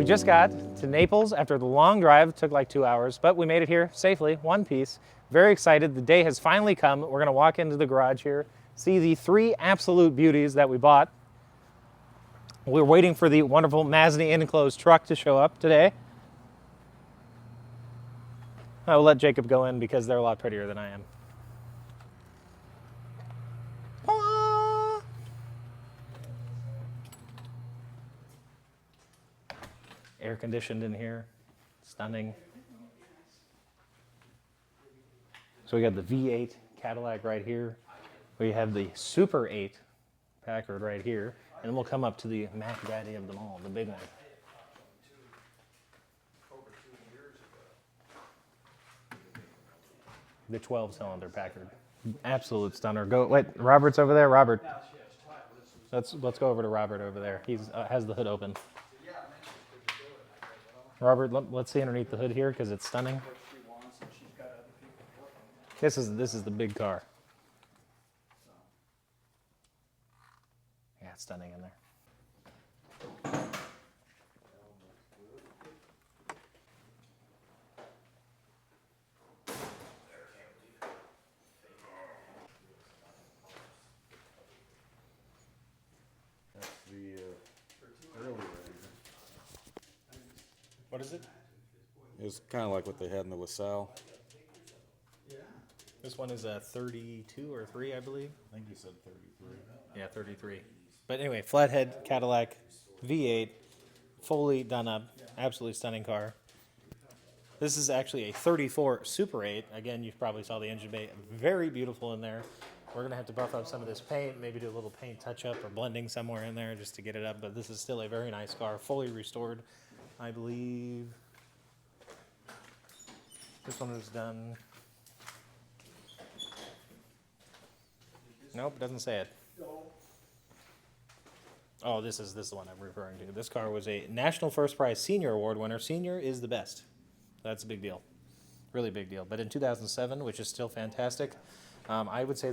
just got to Naples after the long drive. It took like 2 hours, but we made it here safely, one piece. Very excited. The day has finally come. We're gonna walk into the garage here, see the 3 absolute beauties that we bought. We're waiting for the wonderful Masny enclosed truck to show up today. I will let Jacob go in because they're a lot prettier than I am. Air conditioned in here, stunning. So we got the V8 Cadillac right here. We have the Super 8 Packard right here, and we'll come up to the Mac Daddy of them all, the big one. The 12-cylinder Packard, absolute stunner. Go wait, Robert's over there. Robert, let's go over to Robert over there. He's has the hood open. Robert, let's see underneath the hood here because it's stunning. This is the big car. Yeah, it's stunning in there. That's the earlier. What is it? It was kind of like what they had in the LaSalle. This one is a 32 or 3, I believe. I think you said 33. Yeah, 33. But anyway, flathead Cadillac V8, fully done up, absolutely stunning car. This is actually a 34 Super 8. Again, you probably saw the engine bay. Very beautiful in there. We're going to have to buff up some of this paint, maybe do a little paint touch-up or blending somewhere in there just to get it up. But this is still a very nice car, fully restored, I believe. This one was done. Nope, it doesn't say it. Oh, this is the one I'm referring to. This car was a National First Prize Senior Award winner. Senior is the best. That's a big deal. Really big deal. But in 2007, which is still fantastic, I would say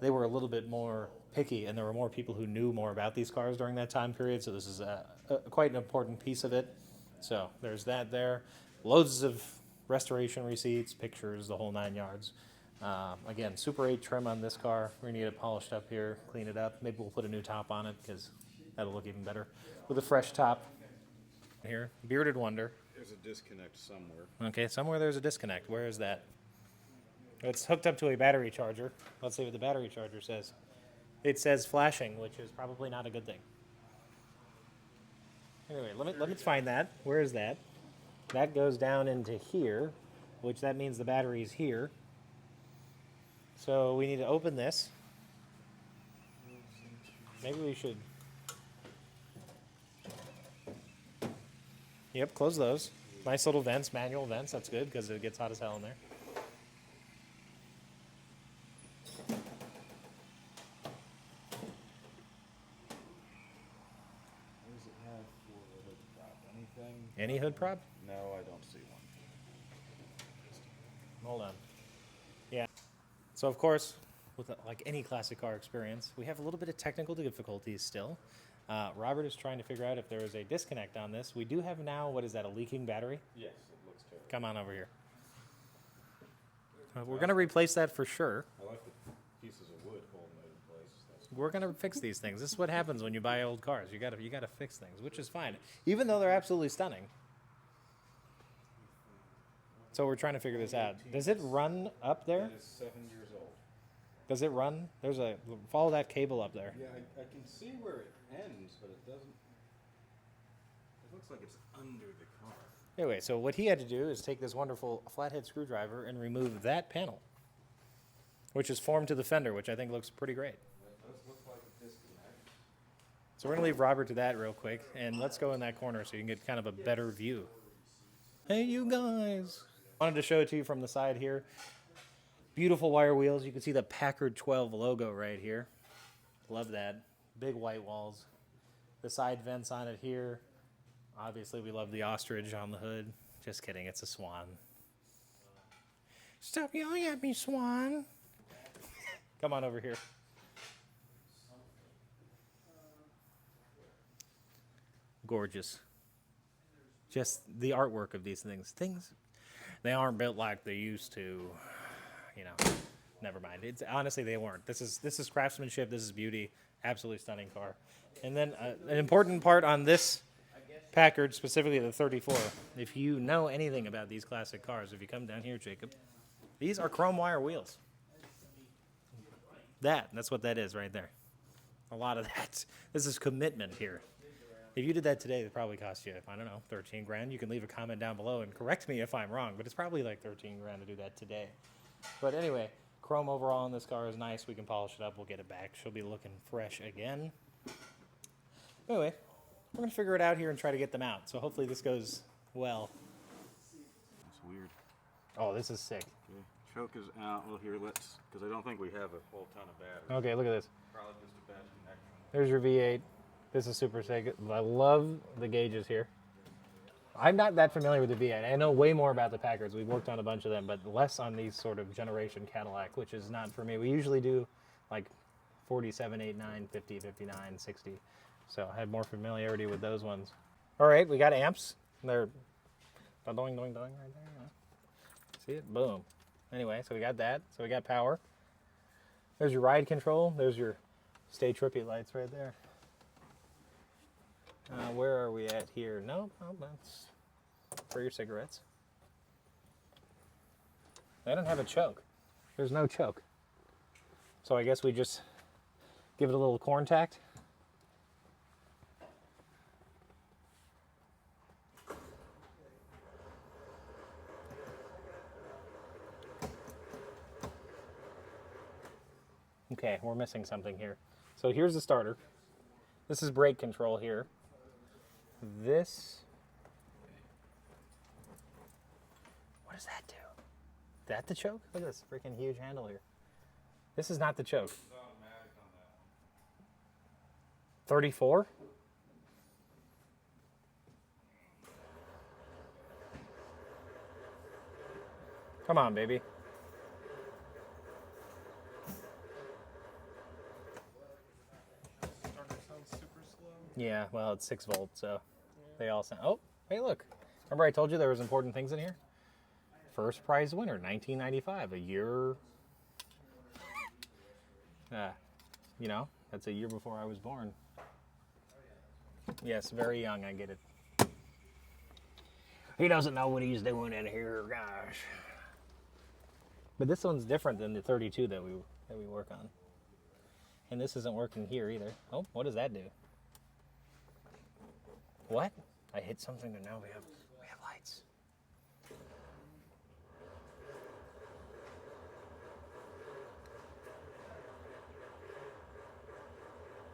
they were a little bit more picky, and there were more people who knew more about these cars during that time period, so this is quite an important piece of it. So there's that there. Loads of restoration receipts, pictures, the whole 9 yards. Again, Super 8 trim on this car. We're going to get it polished up here, clean it up. Maybe we'll put a new top on it because that'll look even better. With a fresh top here. Bearded Wonder. There's a disconnect somewhere. Okay, somewhere there's a disconnect. Where is that? It's hooked up to a battery charger. Let's see what the battery charger says. It says flashing, which is probably not a good thing. Anyway, let me find that. Where is that? That goes down into here, which that means the battery's here. So we need to open this. Maybe we should. Yep, close those. Nice little vents, manual vents. That's good because it gets hot as hell in there. What does it have for a hood prop? Anything? Any hood prop? No, I don't see one. Hold on. Yeah. So of course, with like any classic car experience, we have a little bit of technical difficulties still. Robert is trying to figure out if there is a disconnect on this. We do have now, what is that, a leaking battery? Yes, it looks terrible. Come on over here. We're going to replace that for sure. I like the pieces of wood holding it in place. We're going to fix these things. This is what happens when you buy old cars. You got to fix things, which is fine, even though they're absolutely stunning. So we're trying to figure this out. Does it run up there? It is 7 years old. Does it run? Follow that cable up there. Yeah, I can see where it ends, but it doesn't. It looks like it's under the car. Anyway, so what he had to do is take this wonderful flathead screwdriver and remove that panel, which is formed to the fender, which I think looks pretty great. It does look like a disconnect. So we're going to leave Robert to that real quick, and let's go in that corner so you can get kind of a better view. Hey, you guys. Wanted to show it to you from the side here. Beautiful wire wheels. You can see the Packard 12 logo right here. Love that. Big white walls. The side vents on it here. Obviously, we love the ostrich on the hood. Just kidding, it's a swan. Stop yelling at me, swan. Come on over here. Gorgeous. just the artwork of these things, they aren't built like they used to, you know. Never mind. It's honestly they weren't. This is craftsmanship. This is beauty. Absolutely stunning car. And then an important part on this Packard, specifically the 34. If you know anything about these classic cars, if you come down here, Jacob, these are chrome wire wheels. That's what that is right there. A lot of that. This is commitment here. If you did that today, it probably cost you, I don't know, 13 grand. You can leave a comment down below and correct me if I'm wrong, but it's probably like 13 grand to do that today. But anyway, chrome overall on this car is nice. We can polish it up. We'll get it back. She'll be looking fresh again. Anyway, we're going to figure it out here and try to get them out. So hopefully this goes well. It's weird. Oh, this is sick. Okay. Choke is out. Well, here, let's, because I don't think we have a whole ton of batteries. Okay, look at this. Probably just a bad connection. There's your V8. This is super sick. I love the gauges here. I'm not that familiar with the V8. I know way more about the Packards. We've worked on a bunch of them, but less on these sort of generation Cadillac, which is not for me. We usually do like 47, 89, 50, 59, 60. So I had more familiarity with those ones. All right, we got amps. They're doing right there. See it? Boom. Anyway, so we got that. So we got power. There's your ride control. There's your stay trippy lights right there. Where are we at here? No, that's for your cigarettes. They don't have a choke. There's no choke. So I guess we just give it a little corn tact. Okay, we're missing something here. So here's the starter. This is brake control here. This, what does that do? Is that the choke? Look at this freaking huge handle here. This is not the choke. 34? Come on, baby. Starter sounds super slow. Yeah, well, it's 6 volts, so they all sound. Oh, hey, look. Remember I told you there was important things in here? First prize winner, 1995, a year. You know, that's a year before I was born. Yes, very young, I get it. He doesn't know what he's doing in here, gosh. But this one's different than the 32 that we work on. And this isn't working here either. Oh, what does that do? What? I hit something and now we have lights.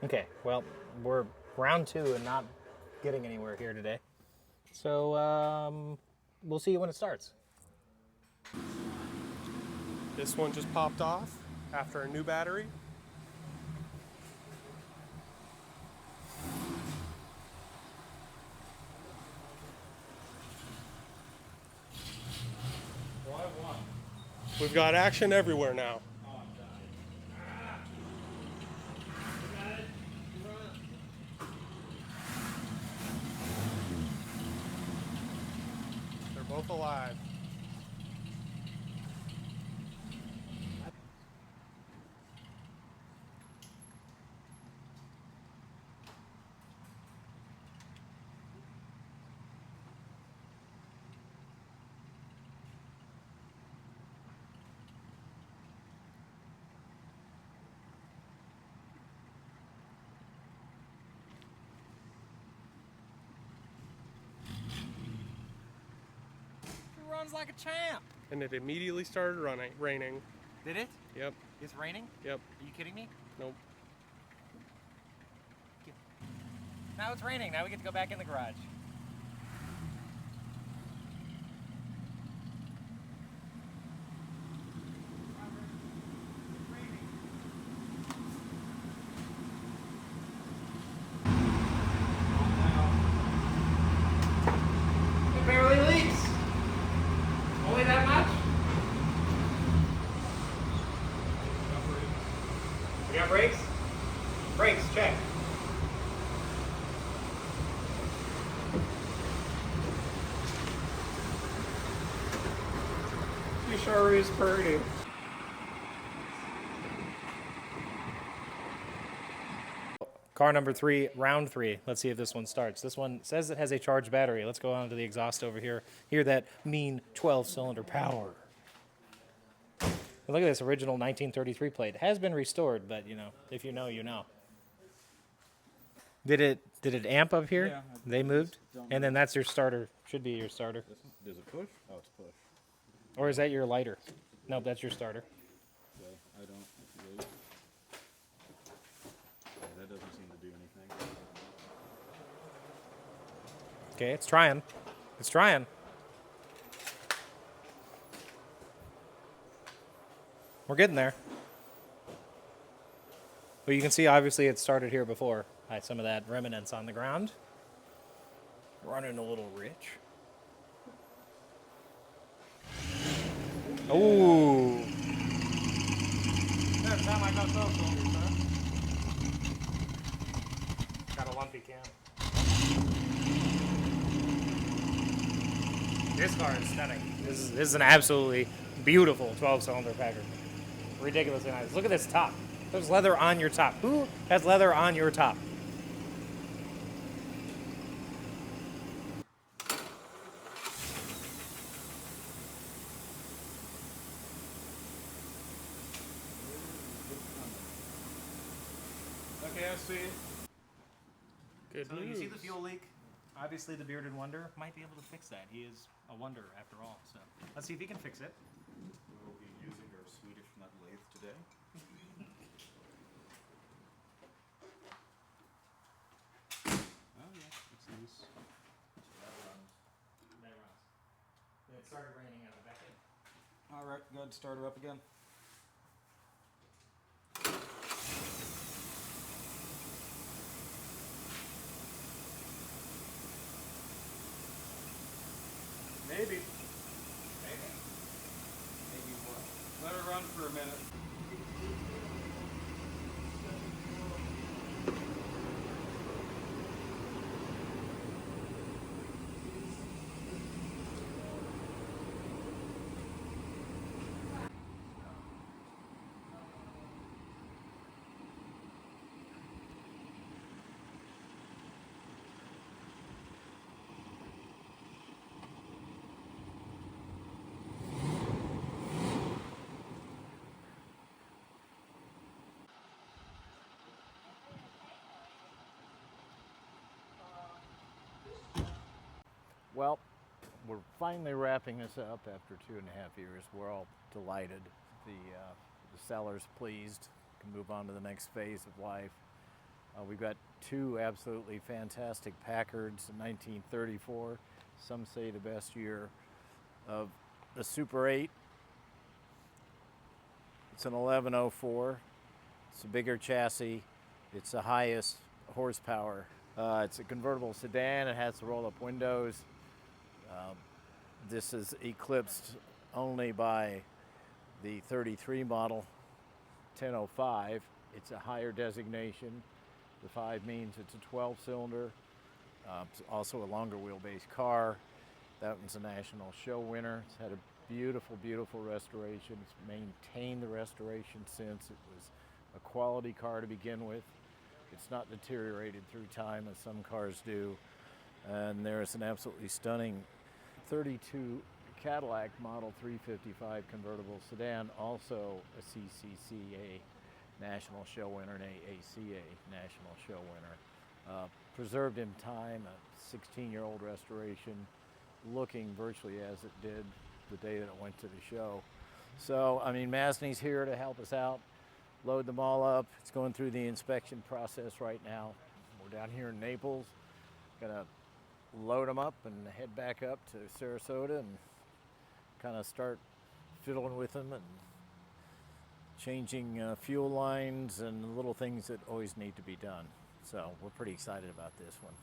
Okay, well, we're round 2 and not getting anywhere here today. So, we'll see you when it starts. This one just popped off after a new battery. We've got action everywhere now. They're both alive. Runs like a champ. And it immediately started raining. Did it? Yep, It's raining? yep, Are you kidding me? nope. Now it's raining. Now we get to go back in the garage. It barely leaks. Only that much? We got brakes? Brakes, check. sure is pretty. Car number 3, round 3. Let's see if this one starts. This one says it has a charged battery. Let's go on to the exhaust over here. Hear that mean 12-cylinder power. And look at this original 1933 plate. It has been restored, but you know, if you know, you know. Did it amp up here? Yeah, They moved? don't And then that's your starter. Should be your starter. Does it push? Oh, it's push. Or is that your lighter? Nope, that's your starter. Okay, I don't. Wait. Yeah, that doesn't seem to do anything. Okay, it's trying. It's trying. We're getting there. Well, you can see obviously it started here before. I had some of that remnants on the ground. Running a little rich. Ooh. Every time I got those cylinders, huh? Got a lumpy cam. This car is stunning. This is an absolutely beautiful 12-cylinder Packard. Ridiculously nice. Look at this top. There's leather on your top. Who has leather on your top? Okay, I see it. Good So news. you see the fuel leak? Obviously the bearded wonder might be able to fix that. He is a wonder after all. So let's see if he can fix it. We'll be using our Swedish nut lathe today. Oh yeah, it's nice. That runs. It started raining out of the back end. All right, go ahead and start her up again. Maybe. Maybe. Maybe what? Let her run for a minute. Well, we're finally wrapping this up after 2.5 years. We're all delighted. The seller's pleased. Can move on to the next phase of life. We've got 2 absolutely fantastic Packards in 1934. Some say the best year of the Super 8. It's an 1104. It's a bigger chassis. It's the highest horsepower. It's a convertible sedan. It has the roll-up windows. This is eclipsed only by the 33 model 1005. It's a higher designation. The 5 means it's a 12-cylinder. It's also a longer wheelbase car. That one's a national show winner. It's had a beautiful, beautiful restoration. It's maintained the restoration since. It was a quality car to begin with. It's not deteriorated through time as some cars do. And there's an absolutely stunning 32 Cadillac Model 355 convertible sedan, also a CCCA National Show winner and AACA National Show winner. Preserved in time, a 16-year-old restoration, looking virtually as it did the day that it went to the show. So, I mean, Masney's here to help us out, load them all up. It's going through the inspection process right now. We're down here in Naples, gonna load them up and head back up to Sarasota and kind of start fiddling with them and changing fuel lines and little things that always need to be done. So we're pretty excited about this one.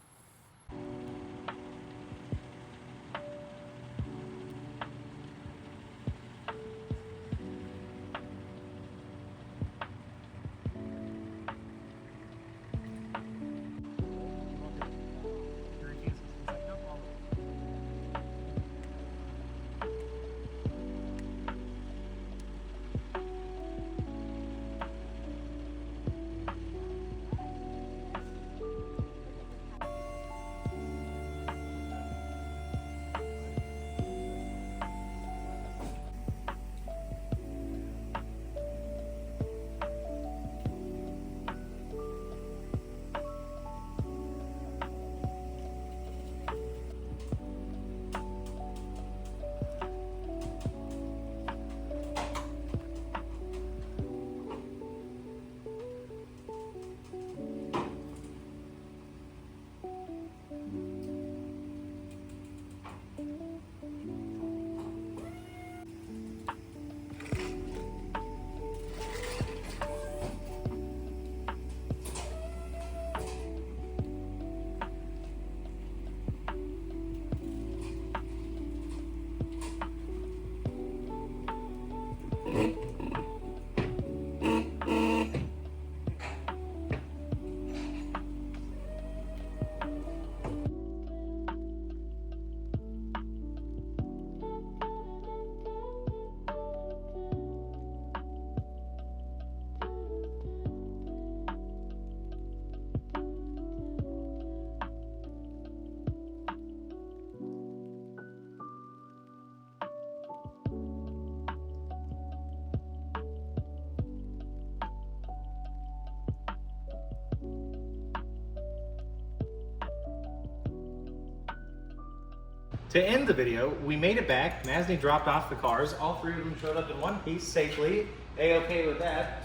To end the video, we made it back. Masney dropped off the cars. All three of them showed up in one piece safely. A-okay with that.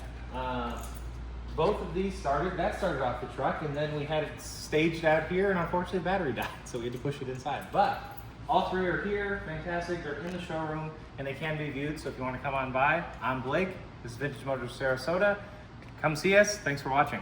Both of these started. That started off the truck, and then we had it staged out here, and unfortunately the battery died, so we had to push it inside. But all three are here, fantastic. They're in the showroom, and they can be viewed, so if you want to come on by, I'm Blake. This is Vintage Motors Sarasota. Come see us. Thanks for watching.